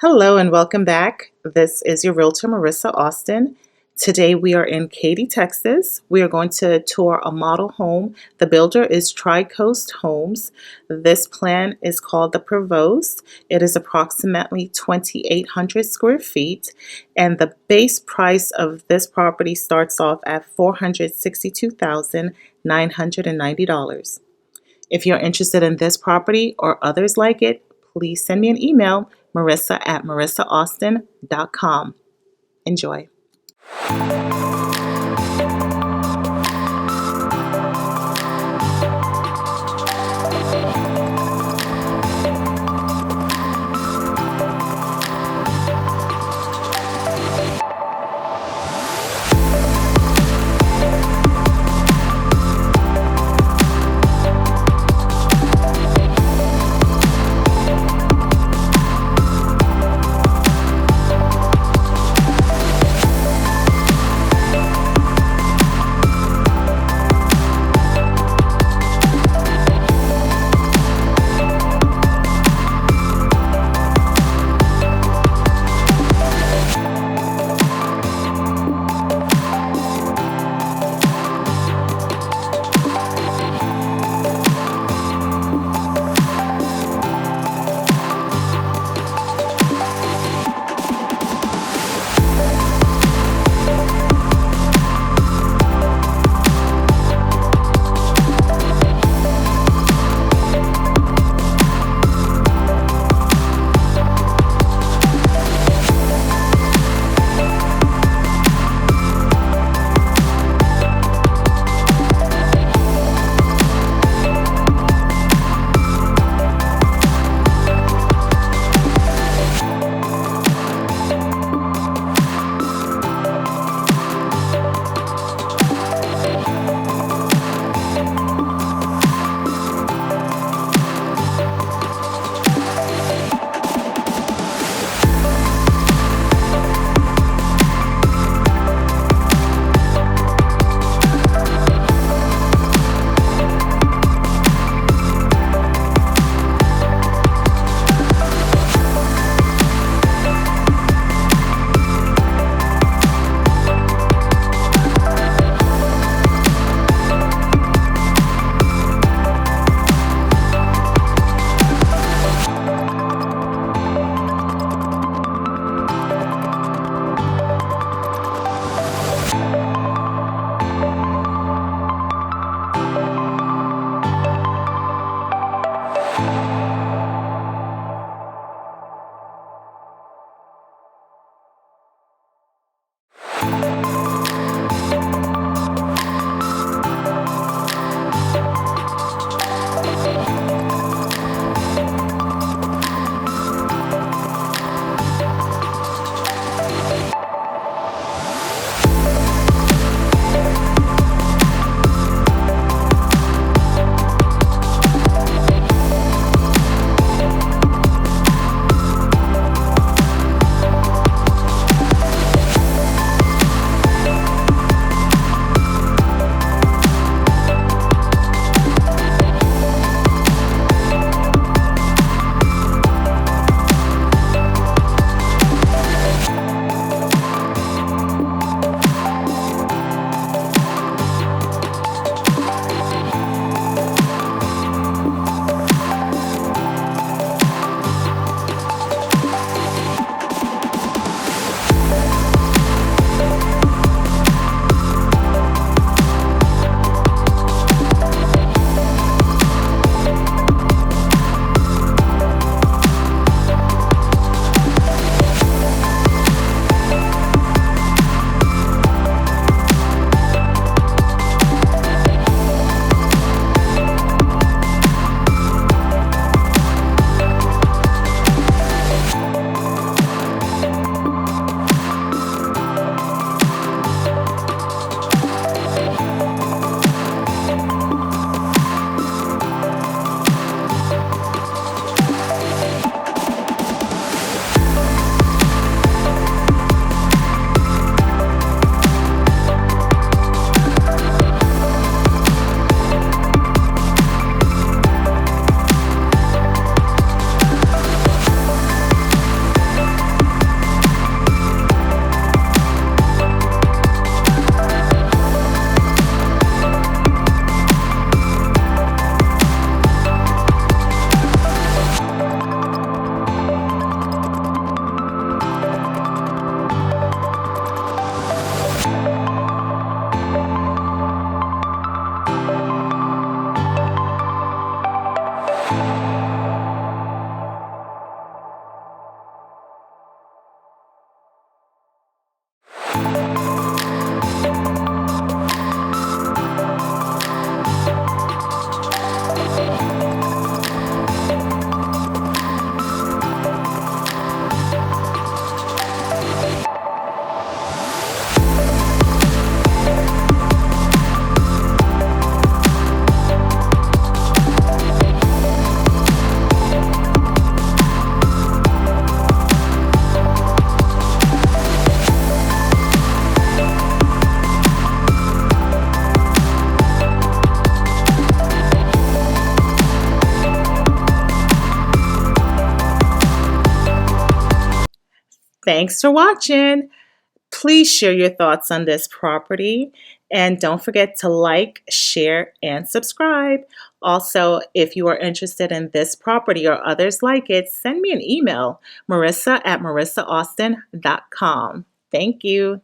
Hello and welcome back. This is your realtor, Marissa Austin. Today we are in Katy, Texas. We are going to tour a model home. The builder is Tricoast Homes. This plan is called the Prevost. It is approximately 2,800 square feet, and the base price of this property starts off at $462,990. If you're interested in this property or others like it, please send me an email, marissa@marissaAustin.com. Enjoy. Thanks for watching. Please share your thoughts on this property and don't forget to like, share, and subscribe. Also, if you are interested in this property or others like it, send me an email, marissa@marissaAustin.com. Thank you.